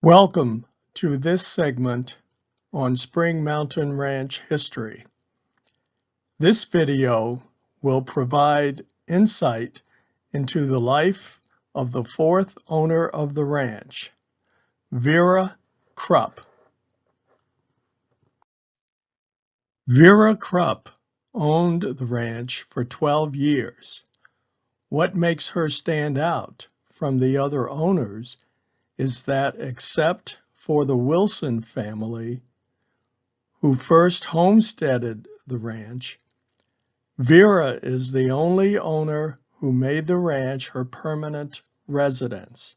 Welcome to this segment on Spring Mountain Ranch history. This video will provide insight into the life of the fourth owner of the ranch, Vera Krupp. Vera Krupp owned the ranch for 12 years. What makes her stand out from the other owners is that except for the Wilson family, who first homesteaded the ranch, Vera is the only owner who made the ranch her permanent residence.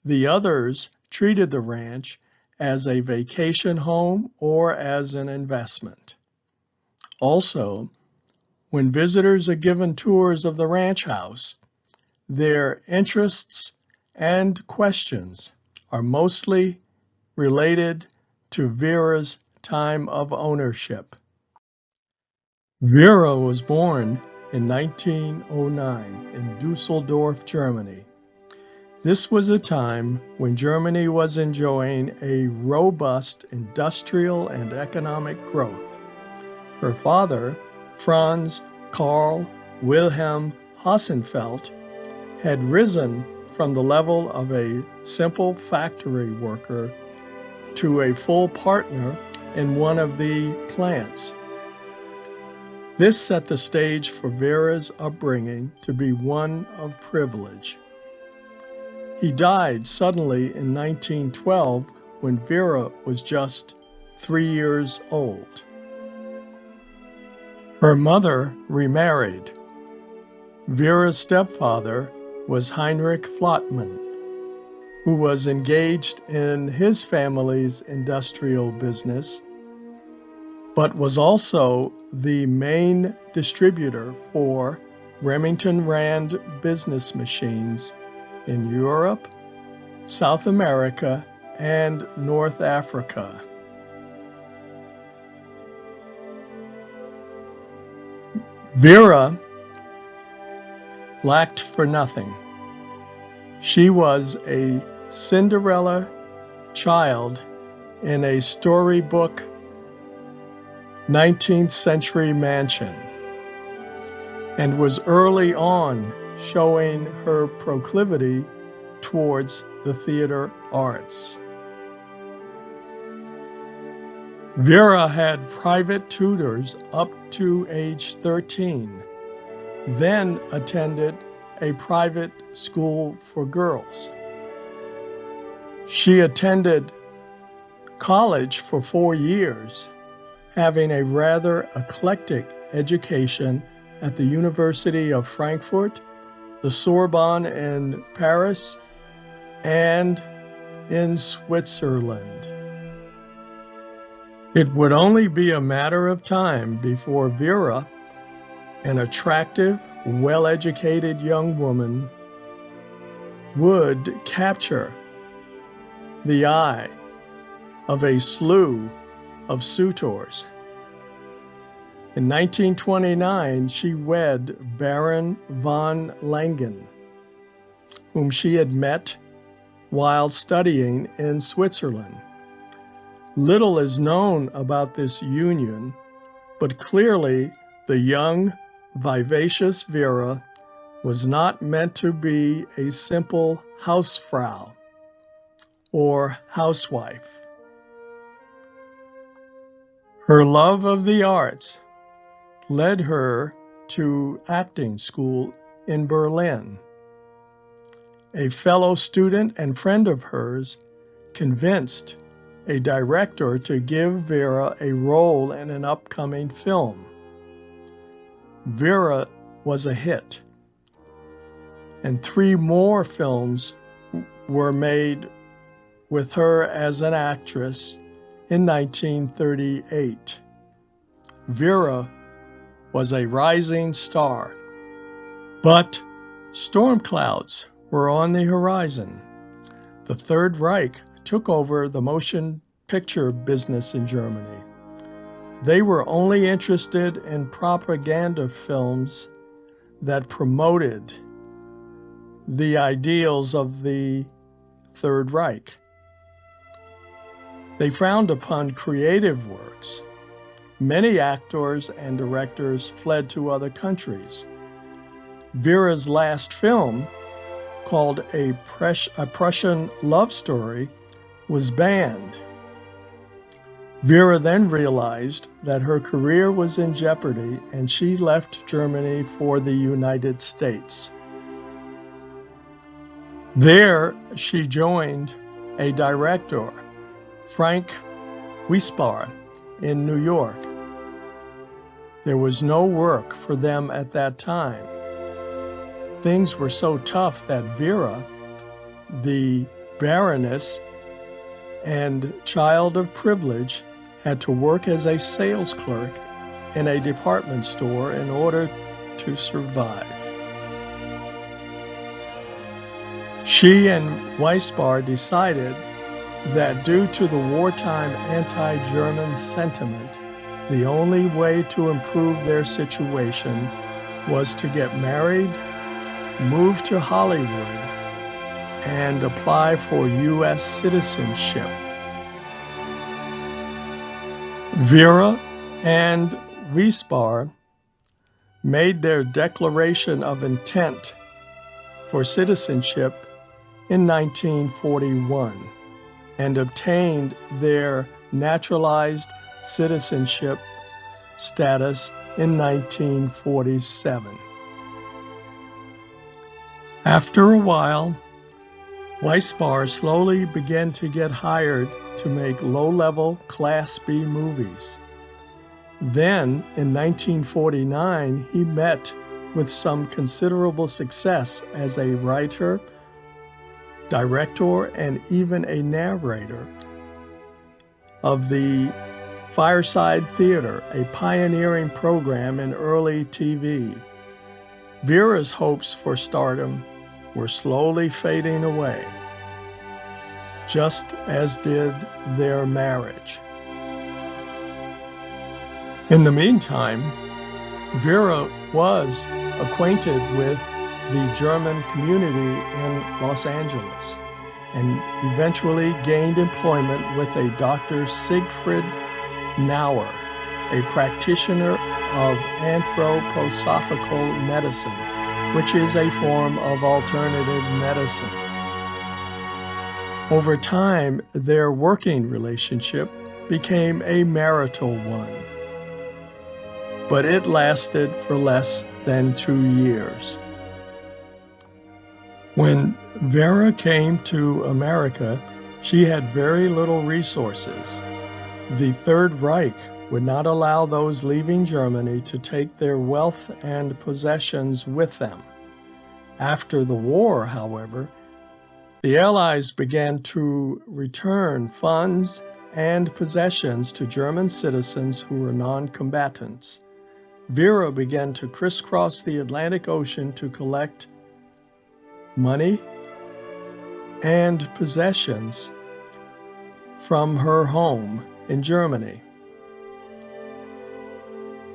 The others treated the ranch as a vacation home or as an investment. Also, when visitors are given tours of the ranch house, their interests and questions are mostly related to Vera's time of ownership. Vera was born in 1909 in Dusseldorf, Germany. This was a time when Germany was enjoying a robust industrial and economic growth. Her father, Franz Karl Wilhelm Hassenfeld, had risen from the level of a simple factory worker to a full partner in one of the plants. This set the stage for Vera's upbringing to be one of privilege. He died suddenly in 1912 when Vera was just 3 years old. Her mother remarried. Vera's stepfather was Heinrich Flottmann, who was engaged in his family's industrial business, but was also the main distributor for Remington Rand business machines in Europe, South America, and North Africa. Vera lacked for nothing. She was a Cinderella child in a storybook 19th century mansion, and was early on showing her proclivity towards the theater arts. Vera had private tutors up to age 13, then attended a private school for girls. She attended college for 4 years, having a rather eclectic education at the University of Frankfurt, the Sorbonne in Paris, and in Switzerland. It would only be a matter of time before Vera, an attractive, well-educated young woman, would capture the eye of a slew of suitors. In 1929, she wed Baron von Langen, whom she had met while studying in Switzerland. Little is known about this union, but clearly the young, vivacious Vera was not meant to be a simple Hausfrau or housewife. Her love of the arts led her to acting school in Berlin. A fellow student and friend of hers convinced a director to give Vera a role in an upcoming film. Vera was a hit, and 3 more films were made with her as an actress in 1938. Vera was a rising star, but storm clouds were on the horizon. The Third Reich took over the motion picture business in Germany. They were only interested in propaganda films that promoted the ideals of the Third Reich. They frowned upon creative works. Many actors and directors fled to other countries. Vera's last film, called A Prussian Love Story, was banned. Vera then realized that her career was in jeopardy, and she left Germany for the United States. There, she joined a director, Frank Wispar, in New York. There was no work for them at that time. Things were so tough that Vera, the Baroness and child of privilege, had to work as a sales clerk in a department store in order to survive. She and Wispar decided that due to the wartime anti-German sentiment, the only way to improve their situation was to get married, move to Hollywood, and apply for U.S. citizenship. Vera and Wispar made their declaration of intent for citizenship in 1941 and obtained their naturalized citizenship status in 1947. After a while, Wispar slowly began to get hired to make low-level Class B movies. Then, in 1949, he met with some considerable success as a writer, director, and even a narrator of the Fireside Theater, a pioneering program in early TV. Vera's hopes for stardom were slowly fading away, just as did their marriage. In the meantime, Vera was acquainted with the German community in Los Angeles and eventually gained employment with a Dr. Siegfried Nauer, a practitioner of anthroposophical medicine, which is a form of alternative medicine. Over time, their working relationship became a marital one, but it lasted for less than 2 years. When Vera came to America, she had very little resources. The Third Reich would not allow those leaving Germany to take their wealth and possessions with them. After the war, however, the Allies began to return funds and possessions to German citizens who were non-combatants. Vera began to crisscross the Atlantic Ocean to collect money and possessions from her home in Germany.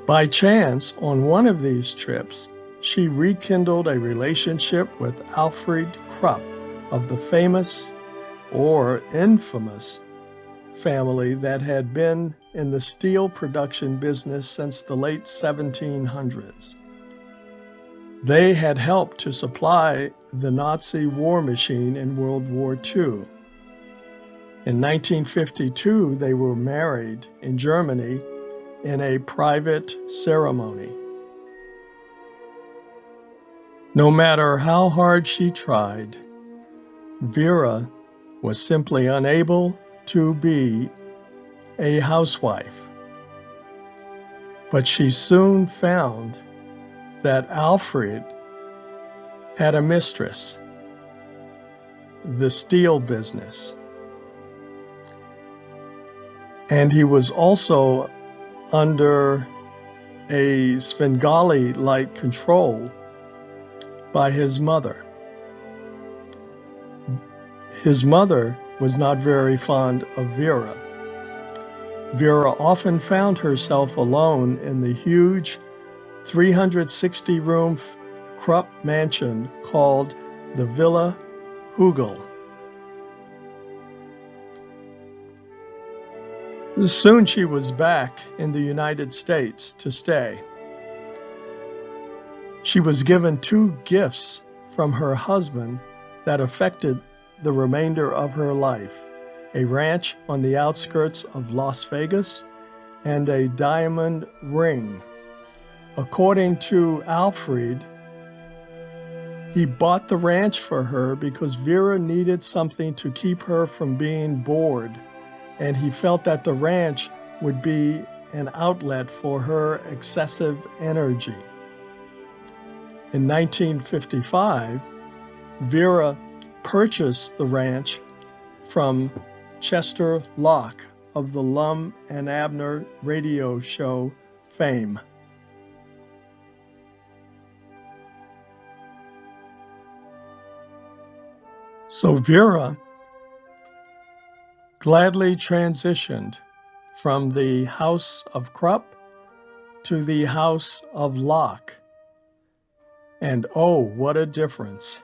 By chance, on one of these trips, she rekindled a relationship with Alfred Crump of the famous or infamous family that had been in the steel production business since the late 1700s. They had helped to supply the Nazi war machine in World War II. In 1952, they were married in Germany in a private ceremony. No matter how hard she tried, Vera was simply unable to be a housewife. But she soon found that Alfred had a mistress, the steel business. And he was also under a Svengali-like control by his mother. His mother was not very fond of Vera. Vera often found herself alone in the huge 360-room Krupp mansion called the Villa Hugel. Soon she was back in the United States to stay. She was given 2 gifts from her husband that affected the remainder of her life: a ranch on the outskirts of Las Vegas and a diamond ring. According to Alfred, he bought the ranch for her because Vera needed something to keep her from being bored, and he felt that the ranch would be an outlet for her excessive energy. In 1955, Vera purchased the ranch from Chester Locke of the Lum and Abner radio show fame. So Vera gladly transitioned from the house of Krupp to the house of Locke. And oh, what a difference!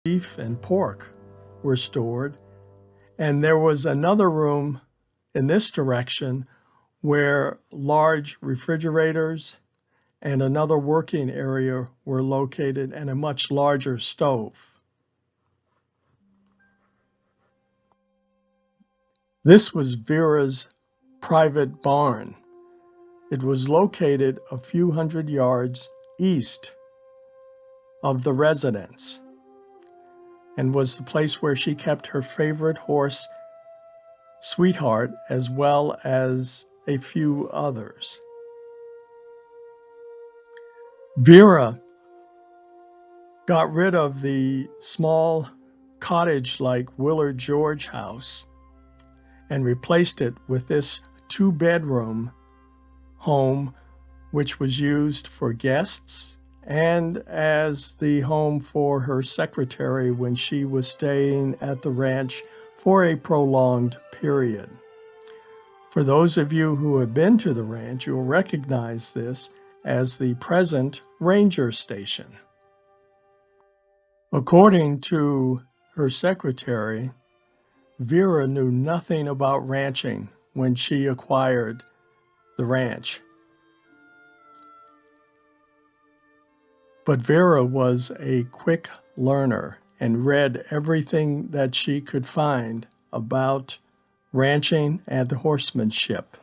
beef and pork were stored, and there was another room in this direction where large refrigerators and another working area were located, and a much larger stove. This was Vera's private barn. It was located a few hundred yards east of the residence and was the place where she kept her favorite horse, Sweetheart, as well as a few others. Vera got rid of the small cottage-like Willard George house and replaced it with this two-bedroom home, which was used for guests and as the home for her secretary when she was staying at the ranch for a prolonged period. For those of you who have been to the ranch, you'll recognize this as the present ranger station. According to her secretary, Vera knew nothing about ranching when she acquired the ranch. But Vera was a quick learner and read everything that she could find about ranching and horsemanship.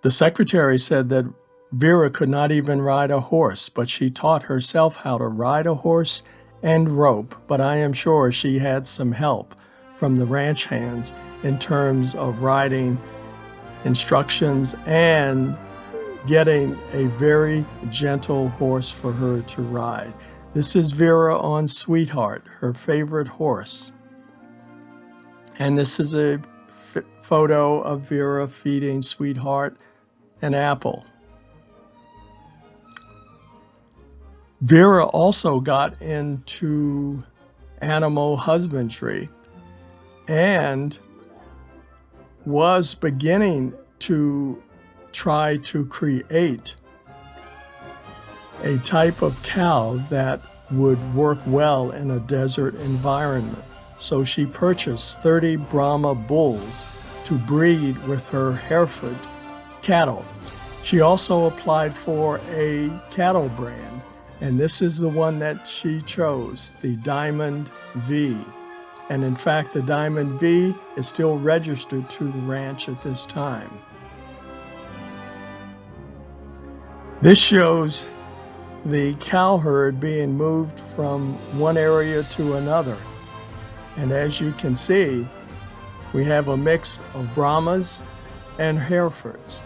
The secretary said that Vera could not even ride a horse, but she taught herself how to ride a horse and rope, but I am sure she had some help from the ranch hands in terms of riding instructions and getting a very gentle horse for her to ride. This is Vera on Sweetheart, her favorite horse. And this is a photo of Vera feeding Sweetheart an apple. Vera also got into animal husbandry and was beginning to try to create a type of cow that would work well in a desert environment. So she purchased 30 Brahma bulls to breed with her Hereford cattle. She also applied for a cattle brand, and this is the one that she chose, the Diamond V. And in fact, the Diamond V is still registered to the ranch at this time. This shows the cow herd being moved from one area to another. And as you can see, we have a mix of Brahmas and Herefords.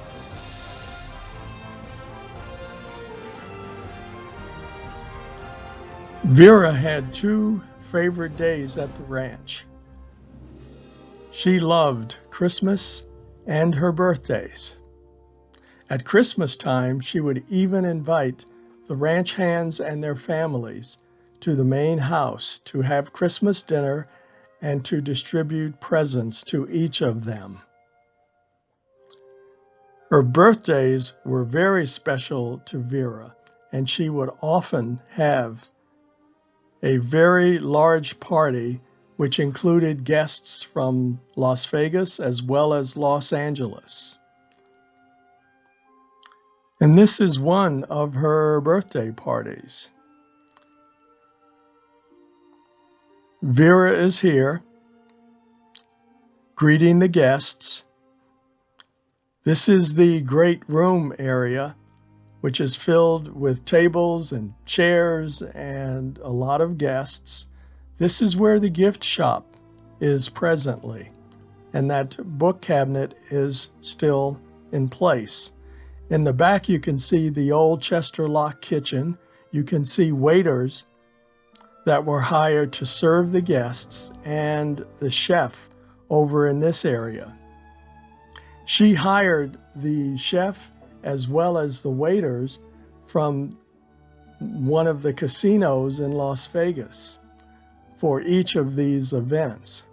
Vera had two favorite days at the ranch. She loved Christmas and her birthdays. At Christmas time, she would even invite the ranch hands and their families to the main house to have Christmas dinner and to distribute presents to each of them. Her birthdays were very special to Vera, and she would often have a very large party which included guests from Las Vegas as well as Los Angeles. And this is one of her birthday parties. Vera is here, greeting the guests. This is the great room area, which is filled with tables and chairs and a lot of guests. This is where the gift shop is presently, and that book cabinet is still in place. In the back, you can see the old Chester Lock kitchen. You can see waiters that were hired to serve the guests and the chef over in this area. She hired the chef as well as the waiters from one of the casinos in Las Vegas for each of these events.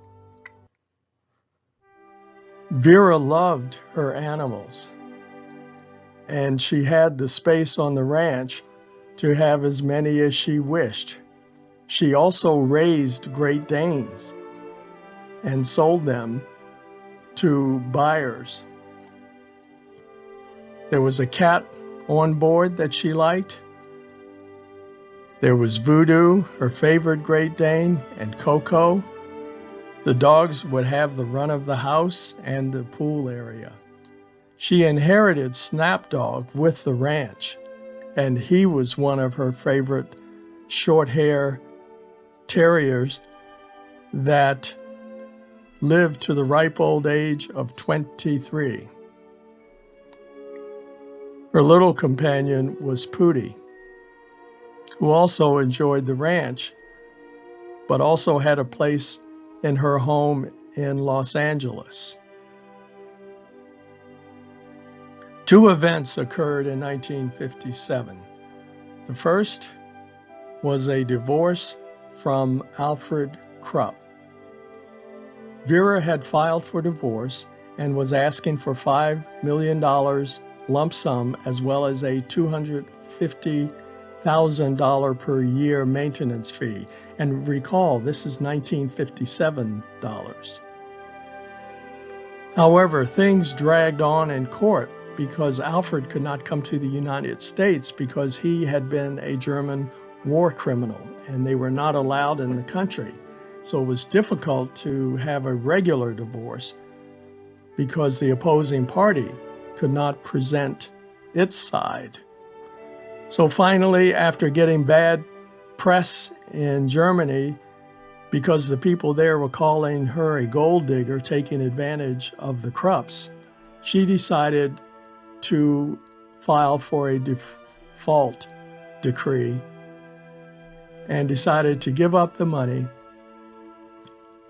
Vera loved her animals, and she had the space on the ranch to have as many as she wished. She also raised Great Danes and sold them to buyers. There was a cat on board that she liked. There was Voodoo, her favorite Great Dane, and Coco. The dogs would have the run of the house and the pool area. She inherited Snapdog with the ranch, and he was one of her favorite short-hair terriers that lived to the ripe old age of 23. Her little companion was Pootie, who also enjoyed the ranch, but also had a place in her home in Los Angeles. Two events occurred in 1957. The first was a divorce from Alfred Crump. Vera had filed for divorce and was asking for $5 million lump sum as well as a $250,000 per year maintenance fee. And recall, this is 1957 dollars. However, things dragged on in court because Alfred could not come to the United States because he had been a German war criminal and they were not allowed in the country. So it was difficult to have a regular divorce because the opposing party could not present its side. So finally, after getting bad press in Germany because the people there were calling her a gold digger taking advantage of the Krupps, she decided to file for a default decree and decided to give up the money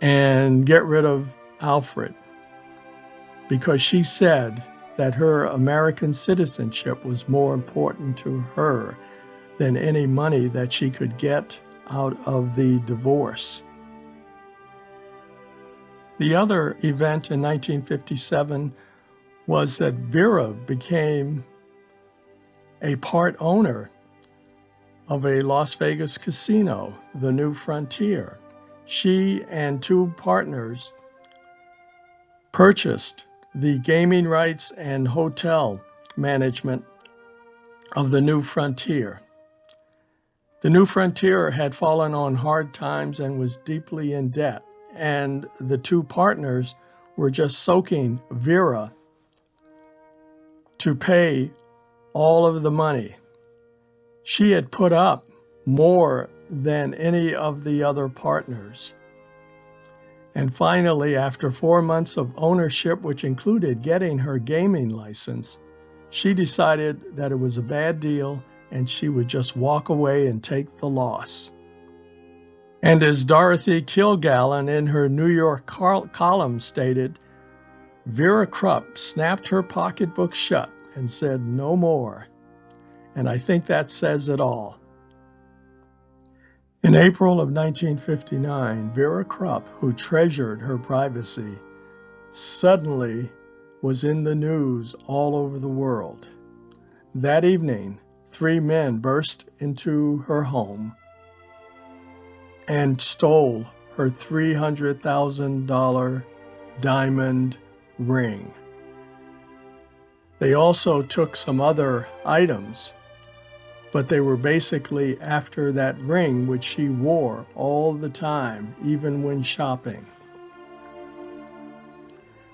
and get rid of Alfred because she said that her American citizenship was more important to her than any money that she could get out of the divorce. The other event in 1957 was that Vera became a part owner of a Las Vegas casino, the New Frontier. She and two partners purchased the gaming rights and hotel management of the New Frontier. The New Frontier had fallen on hard times and was deeply in debt, and the two partners were just soaking Vera to pay all of the money. She had put up more than any of the other partners. And finally, after 4 months of ownership, which included getting her gaming license, she decided that it was a bad deal and she would just walk away and take the loss. And as Dorothy Kilgallen in her New York column stated, Vera Krupp snapped her pocketbook shut and said no more. And I think that says it all. In April of 1959, Vera Krupp, who treasured her privacy, suddenly was in the news all over the world. That evening, 3 men burst into her home and stole her $300,000 diamond ring. They also took some other items, but they were basically after that ring, which she wore all the time, even when shopping.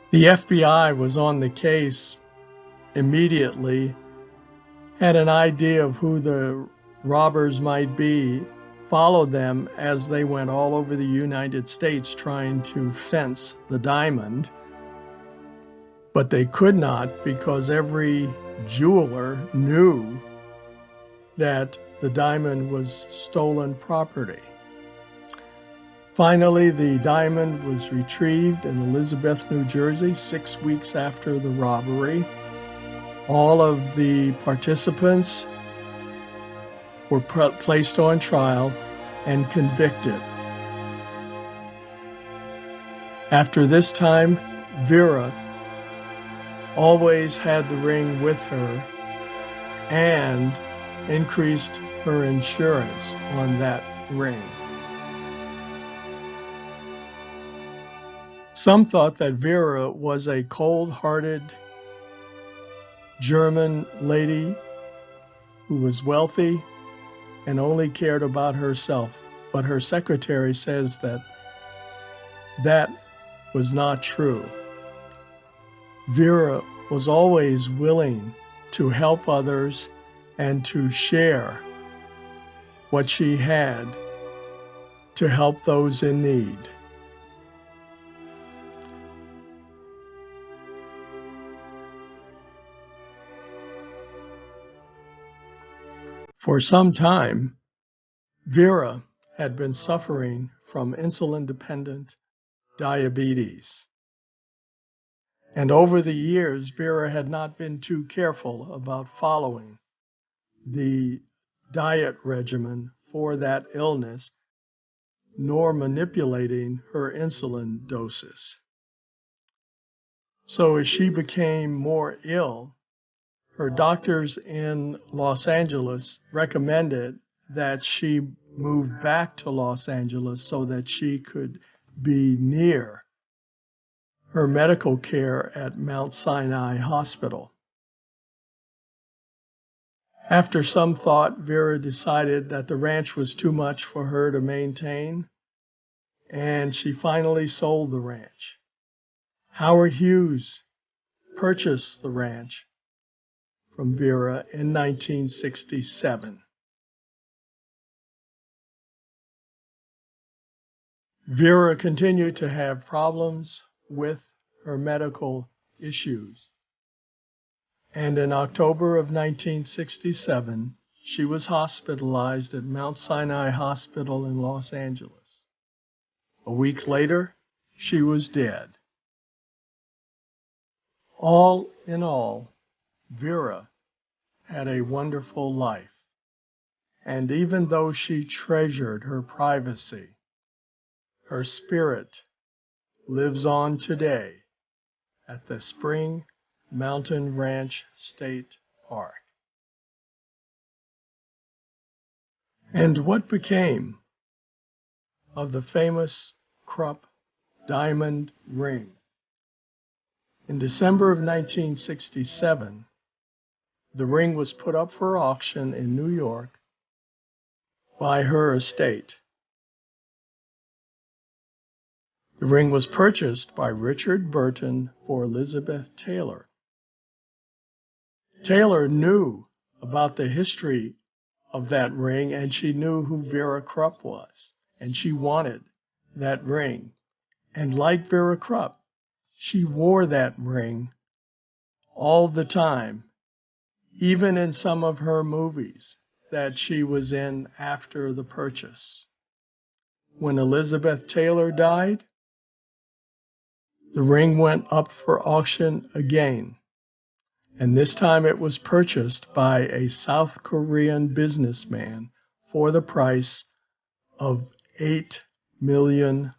The FBI was on the case immediately, had an idea of who the robbers might be, followed them as they went all over the United States trying to fence the diamond, but they could not because every jeweler knew that the diamond was stolen property. Finally, the diamond was retrieved in Elizabeth, New Jersey, 6 weeks after the robbery. All of the participants were placed on trial and convicted. After this time, Vera always had the ring with her and increased her insurance on that ring. Some thought that Vera was a cold-hearted German lady who was wealthy and only cared about herself, but her secretary says that that was not true. Vera was always willing to help others and to share what she had to help those in need. For some time, Vera had been suffering from insulin-dependent diabetes. And over the years, Vera had not been too careful about following the diet regimen for that illness, nor manipulating her insulin doses. So as she became more ill, her doctors in Los Angeles recommended that she move back to Los Angeles so that she could be near her medical care at Mount Sinai Hospital. After some thought, Vera decided that the ranch was too much for her to maintain, and she finally sold the ranch. Howard Hughes purchased the ranch from Vera in 1967. Vera continued to have problems with her medical issues, and in October of 1967, she was hospitalized at Mount Sinai Hospital in Los Angeles. A week later, she was dead. All in all, Vera had a wonderful life, and even though she treasured her privacy, her spirit lives on today at the Spring Mountain Ranch State Park. And what became of the famous Krupp diamond ring? In December of 1967, the ring was put up for auction in New York by her estate. The ring was purchased by Richard Burton for Elizabeth Taylor. Taylor knew about the history of that ring, and she knew who Vera Krupp was, and she wanted that ring. And like Vera Krupp, she wore that ring all the time, even in some of her movies that she was in after the purchase. When Elizabeth Taylor died, the ring went up for auction again, and this time it was purchased by a South Korean businessman for the price of $8 million.